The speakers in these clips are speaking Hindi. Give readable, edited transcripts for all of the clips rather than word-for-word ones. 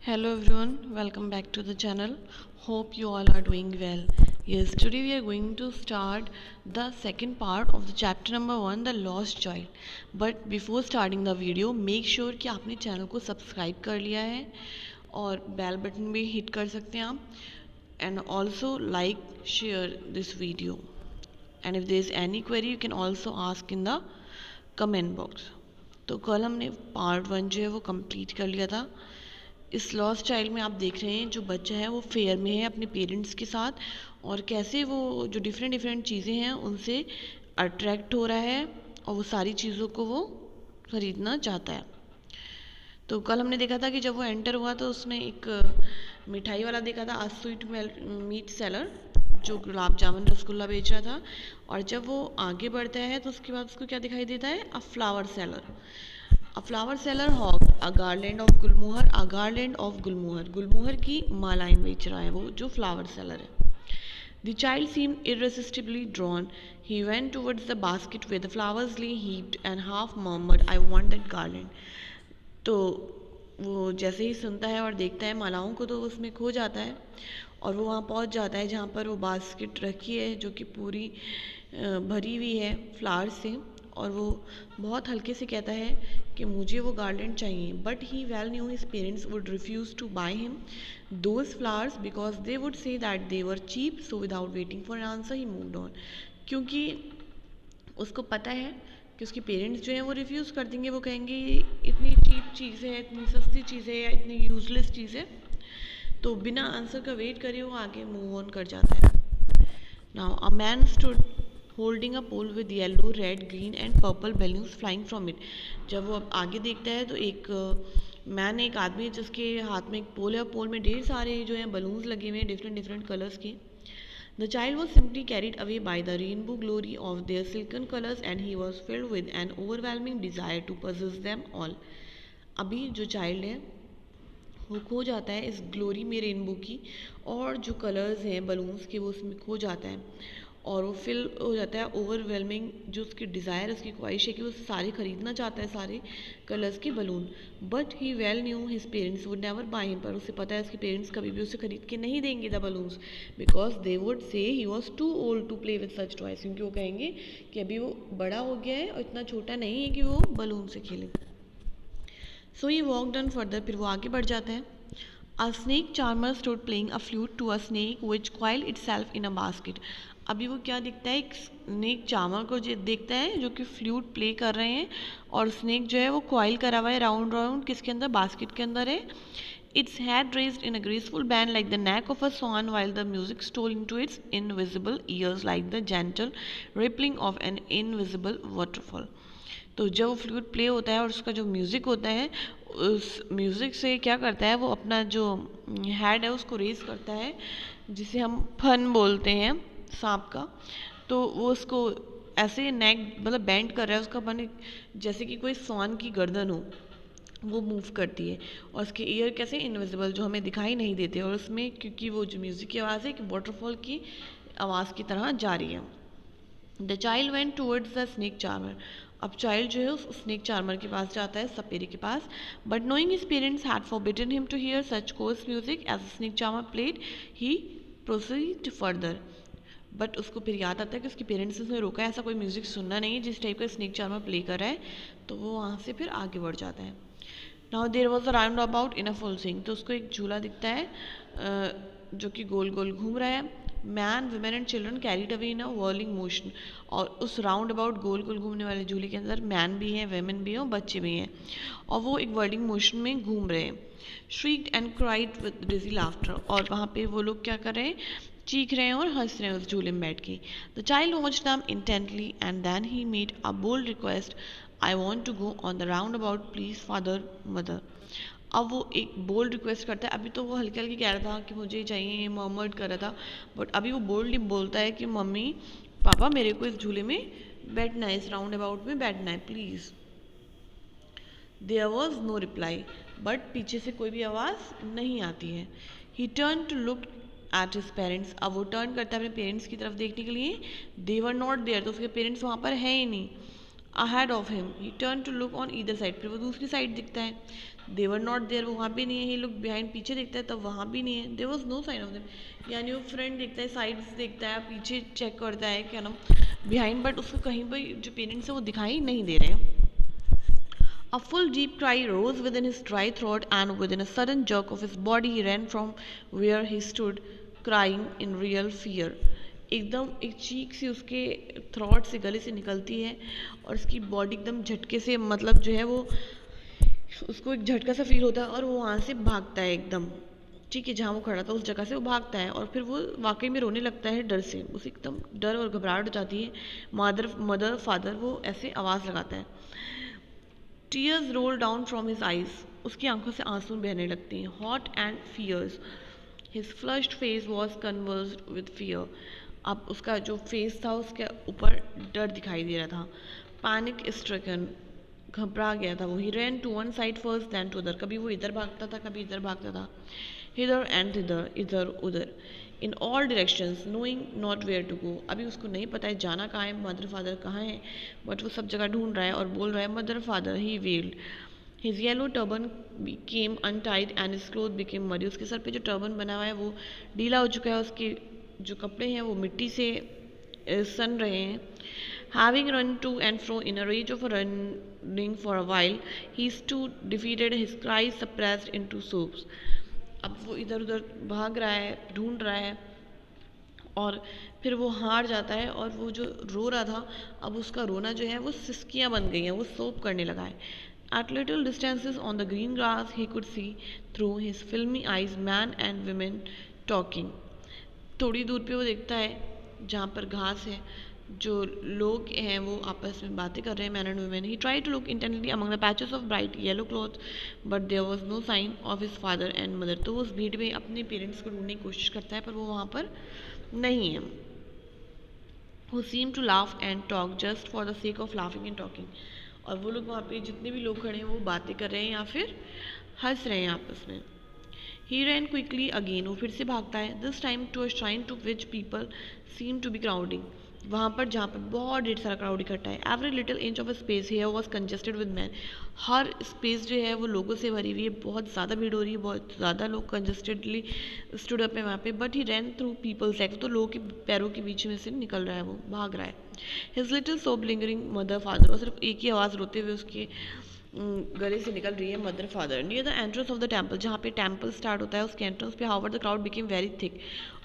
Hello everyone, welcome back to the channel. Hope you all are doing well. Yes, today we are going to start the second part of the chapter number 1, The Lost Child. But before starting the video, make sure कि आपने चैनल को सब्सक्राइब कर लिया है और बेल बटन भी हिट कर सकते हैं आप. And also like, share this video. And if there is any query, you can also ask in the comment box. तो कल हमने पार्ट 1 जो है वो कंप्लीट कर लिया था. इस लॉस्ट चाइल्ड में आप देख रहे हैं जो बच्चा है वो फेयर में है अपने पेरेंट्स के साथ और कैसे वो जो डिफरेंट डिफरेंट चीज़ें हैं उनसे अट्रैक्ट हो रहा है और वो सारी चीज़ों को वो ख़रीदना चाहता है. तो कल हमने देखा था कि जब वो एंटर हुआ तो उसने एक मिठाई वाला देखा था, स्वीट मीट सेलर जो गुलाब जामुन रसगुल्ला बेच रहा था. और जब वो आगे बढ़ता है तो उसके बाद उसको क्या दिखाई देता है, a flower seller hawk a garland of gulmohar, गुलमोहर की मालाएं बेच रहा है वो जो फ्लावर सेलर है. The child seemed irresistibly drawn. He went towards the basket where the flowers lay heaped and half murmured, I want that garland. तो वो जैसे ही सुनता है और देखता है मालाओं को तो उसमें खो जाता है और वो वहाँ पहुँच जाता है जहाँ पर वो बास्केट रखी है जो कि पूरी भरी हुई है फ्लावर से. और वो बहुत हल्के से कहता है कि मुझे वो गार्लैंड चाहिए. But he well knew his parents would refuse to buy him those flowers because they would say that they were cheap. So without waiting for an answer he moved on. क्योंकि उसको पता है कि उसके पेरेंट्स जो हैं वो रिफ्यूज़ कर देंगे, वो कहेंगे ये इतनी चीप चीज़ है, इतनी सस्ती चीज़ है या इतनी यूजलेस चीज़ है. तो बिना आंसर का वेट करे वो आगे मूव ऑन कर जाता है. Now a man stood holding a pole with yellow red green and purple balloons flying from it. जब वो अब आगे देखता है तो एक आदमी है जिसके हाथ में एक पोल है और पोल में ढेर सारे जो हैं बलून्स लगे हुए हैं डिफरेंट डिफरेंट कलर्स के. The child was simply carried away by the rainbow glory of their silken colors and he was filled with an overwhelming desire to possess them all. अभी जो चाइल्ड है वो खो जाता है इस ग्लोरी में रेनबो की और जो कलर्स हैं बलून्स के वो उसमें खो जाता है और वो फिल हो जाता है ओवरवेलमिंग. जो उसकी डिज़ायर, उसकी ख्वाहिश है कि वो सारे ख़रीदना चाहता है सारे कलर्स के balloon. But he well knew his parents would never by him. पर उसे पता है उसके पेरेंट्स कभी भी उसे खरीद के नहीं देंगे the balloons because they would say he was too old to play with such toys. क्योंकि वो कहेंगे कि अभी वो बड़ा हो गया है और इतना छोटा नहीं है कि वो बलून से खेले. सो ही वॉक डन फर्दर. फिर वो आगे बढ़ जाता है. A snake charmer stood playing a flute to a snake which coiled itself in a basket. अभी वो क्या दिखता है, एक स्नेक चार्मर को जो देखता है जो कि फ्लूट प्ले कर रहे हैं और स्नेक जो है वो कॉइल करा हुआ है राउंड राउंड किसके अंदर, बास्केट के अंदर है. Its head raised in a graceful band like the neck of a swan while the music stole into its invisible ears like the gentle rippling of an invisible waterfall. तो जब वो फ्लूट प्ले होता है और उसका जो म्यूज़िक होता है उस म्यूज़िक से क्या करता है वो अपना जो हेड है उसको रेज करता है जिसे हम फन बोलते हैं सांप का. तो वो उसको ऐसे नेक मतलब बैंड कर रहा है उसका बने जैसे कि कोई स्वान की गर्दन हो वो मूव करती है और उसके ईयर कैसे इनविजिबल जो हमें दिखाई नहीं देते और उसमें क्योंकि वो जो म्यूज़िक की आवाज़ है कि वाटरफॉल की आवाज़ की तरह जा रही है. The child went towards the snake charmer. अब चाइल्ड जो है उस स्नेक चार्मर के पास जाता है, सपेरे के पास. But knowing his parents had forbidden him to hear such coarse music as snake charmer played he proceed further. But उसको फिर याद आता है कि उसके पेरेंट्स ने रोका है, ऐसा कोई म्यूज़िक सुनना नहीं है जिस टाइप का स्नेक चार्मर प्ले कर रहा है. तो वो वहाँ से फिर आगे बढ़ जाता है. Now there was a round about in a full swing. तो उसको एक झूला दिखता है जो कि गोल गोल घूम रहा है. Man women and children carried away in a whirling motion. और उस राउंड अबाउट गोल गोल घूमने वाले झूले के अंदर मैन भी हैं, वेमेन भी हैं और बच्चे भी हैं और वो एक वर्लिंग मोशन में घूम रहे हैं. Shrieked and cried with dizzy laughter. और वहाँ पे वो लोग क्या कर रहे हैं, चीख रहे हैं और हंस रहे हैं उस झूले में बैठ के. The child watched them intently and then he made a bold request, I want to go on the round about please father mother. अब वो एक बोल्ड रिक्वेस्ट करता है. अभी तो वो हल्के हल्के कह रहा था कि मुझे चाहिए, मर्मर्ड कर रहा था. बट अभी वो बोल्डली बोलता है कि मम्मी पापा मेरे को इस झूले में बैठना है, इस राउंड अबाउट में बैठना है please. There was no reply. But पीछे से कोई भी आवाज़ नहीं आती है. He turn to look at his parents. अब वो टर्न करता है अपने पेरेंट्स की तरफ देखने के लिए. They were not there. तो उसके पेरेंट्स वहाँ पर है ही नहीं. Ahead of him he turn to look on either side, फिर वो दूसरी साइड दिखता है, दे वर नॉट देयर, वो वहाँ भी नहीं है, ही लुक बिहाइंड पीछे देखता है तब वहाँ भी नहीं है, there was no sign of them, यानी वो फ्रंट देखता है, साइड से देखता है, पीछे चेक करता है क्या नाम बिहाइंड, बट उसको कहीं पर जो पेरेंट्स है वो दिखाई नहीं दे रहे हैं. A full deep cry rose within his dry throat, and within a sudden jerk of his body, he ran from where he stood, crying in real fear. एकदम एक चीख सी उसके थ्रॉट से, गले से निकलती है और उसकी बॉडी एकदम झटके से, मतलब जो है वो उसको एक झटका सा फील होता है और वो वहाँ से भागता है एकदम. ठीक है, जहाँ वो खड़ा था उस जगह से वो भागता है और फिर वो वाकई में रोने लगता है डर से, उसे एकदम डर और घबराहट हो जाती है. मदर फादर वो ऐसे आवाज़ लगाता है. Tears roll down from his eyes, उसकी आंखों से आंसू बहने लगते हैं. Hot and fierce, his flushed face was convulsed with fear, अब उसका जो फेस था उसके ऊपर डर दिखाई दे रहा था. पैनिक स्ट्रिकन, घबरा गया था वो. He ran to one side first then to other, कभी वो इधर भागता था कभी इधर भागता था. हिदर एंड इधर, इधर उधर, in all directions, knowing not where to go, अभी उसको नहीं पता है जाना कहाँ है, मदर फादर कहाँ है, बट वो सब जगह ढूंढ रहा है और बोल रहा है mother father. He weld. His yellow turban became untied and his clothes became muddy, उसके सर पे जो टर्बन बना हुआ है वो ढीला हो चुका है, उसके जो कपड़े हैं वो मिट्टी से सन रहे हैं. Having run to and fro in a rage of running for a while, he stood defeated, his cries suppressed into sobs. अब वो इधर उधर भाग रहा है, ढूंढ रहा है और फिर वो हार जाता है और वो जो रो रहा था अब उसका रोना जो है वो सिसकियाँ बन गई हैं, वो सोप करने लगा है. At little distances on the green grass he could see through his filmy eyes man and women talking. थोड़ी दूर पे वो देखता है जहाँ पर घास है, जो लोग हैं वो आपस में बातें कर रहे हैं, man and women. He try to look intently among the patches of bright yellow cloth but there was no sign of his father and mother, तो वो उस भीड़ में अपने पेरेंट्स को ढूंढने की कोशिश करता है पर वो वहाँ पर नहीं है. Who seem to laugh and talk just for the sake of laughing and talking, और वो लोग वहाँ पे जितने भी लोग खड़े हैं वो बातें कर रहे हैं या फिर हंस रहे हैं आपस में. ही रैन क्विकली अगेन, वो फिर से भागता है. This time to a shrine to which people seem to be crowding, वहाँ पर जहाँ पर बहुत ढेर सारा क्राउड इकट्ठा है. Every little inch of space here was congested with man, her space जो है वो लोगों से भरी हुई है, बहुत ज़्यादा भीड़ हो रही है, बहुत ज़्यादा लोग कंजेस्टेडली स्टूड अप है वहाँ पे. But he ran through people's legs, तो लोगों के पैरों के बीच में से निकल रहा है, वो भाग रहा है. हिज लिटिल सोब लिंगरिंग मदर फादर, और सिर्फ एक ही आवाज़ रोते हुए उसके गले से निकल रही है mother father. Near the entrance of the temple, जहाँ पे टेम्पल स्टार्ट होता है उसके एंट्रेंस पे, however the crowd became very thick,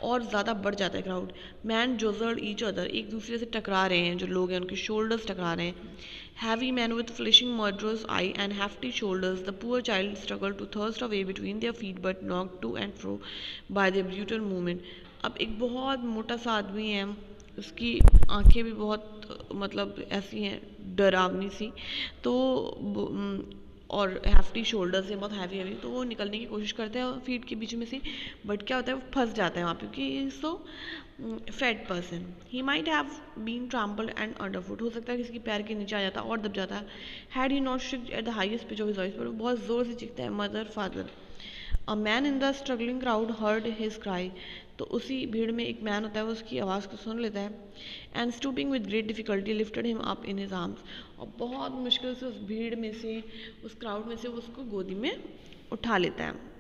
और ज़्यादा बढ़ जाता है क्राउड. मैन जोजर्ड ईच अदर, एक दूसरे से टकरा रहे हैं, जो लोग हैं उनके शोल्डर्स टकरा रहे हैं. Heavy man with flashing murderous eye and hefty shoulders, the poor child struggle to thrust away between their feet but knock to and fro by their brutal movement. अब एक बहुत मोटा सा आदमी है, उसकी आंखें भी बहुत मतलब ऐसी हैं डरावनी सी, तो और हैफ्टी शोल्डर्स हैं बहुत हैवी हैवी, तो वो निकलने की कोशिश करता है फीट के बीच में से, बट क्या होता है वो फंस जाता है वहाँ पे क्योंकि so fat person. He might have been trampled and underfoot, हो सकता है किसी के पैर के नीचे आ जाता और दब जाता है. Had he not shrieked at the highest pitch of his voice, पर वो बहुत ज़ोर से चीखता है mother father. A man in the struggling crowd heard his cry, तो उसी भीड़ में एक मैन होता है वो उसकी आवाज़ को सुन लेता है. And stooping with great difficulty lifted him up in his arms, और बहुत मुश्किल से उस भीड़ में से, उस क्राउड में से वो उसको गोदी में उठा लेता है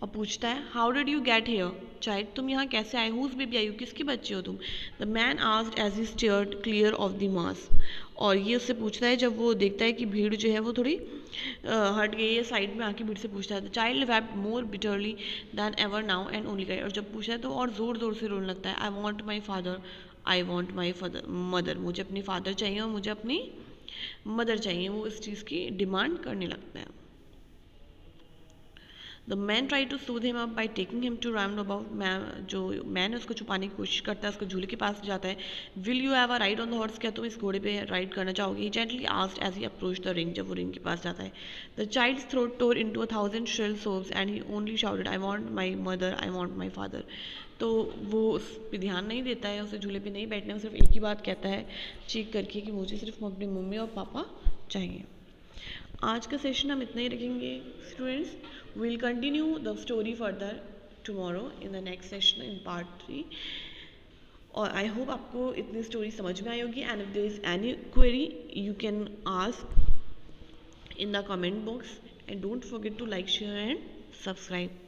और पूछता है how did you get here child, तुम यहाँ कैसे आए, हुज बेबी आई यू, किसके बच्चे हो तुम. The man asked as he steered clear of the mass, और ये उससे पूछता है जब वो देखता है कि भीड़ जो है वो थोड़ी हट गई है साइड में, आके भीड़ से पूछता है. The child wept more bitterly than ever now and only cried, और जब पूछता है तो और ज़ोर ज़ोर से रोने लगता है. I want my father, I want my mother, मुझे अपनी फादर चाहिए और मुझे अपनी मदर चाहिए, वो इस चीज़ की डिमांड करने लगता है. The man try to soothe him up by taking him to round about, जो मैन है उसको छुपाने की कोशिश करता है, उसको झूले के पास जाता है. Will you have a ride on the horse, क्या तुम इस घोड़े पे राइड करना चाहोगे. He gently asked as he approach the ring, जब वो रिंग के पास जाता है. The child's throat tore into 1,000 shrill sobs and he only shouted I want my mother, I want my father. तो वो उस पर ध्यान नहीं देता है, उसे झूले पे नहीं बैठने, वो सिर्फ एक ही बात कहता है चीख करके कि मुझे सिर्फ अपनी मम्मी और पापा चाहिए. आज का सेशन हम इतना ही रखेंगे students. we'll continue the story further tomorrow in the next session in part 3. और आई होप आपको इतनी स्टोरी समझ में आई होगी. And if there is any query you can ask in the comment box, and don't forget to like, share and subscribe.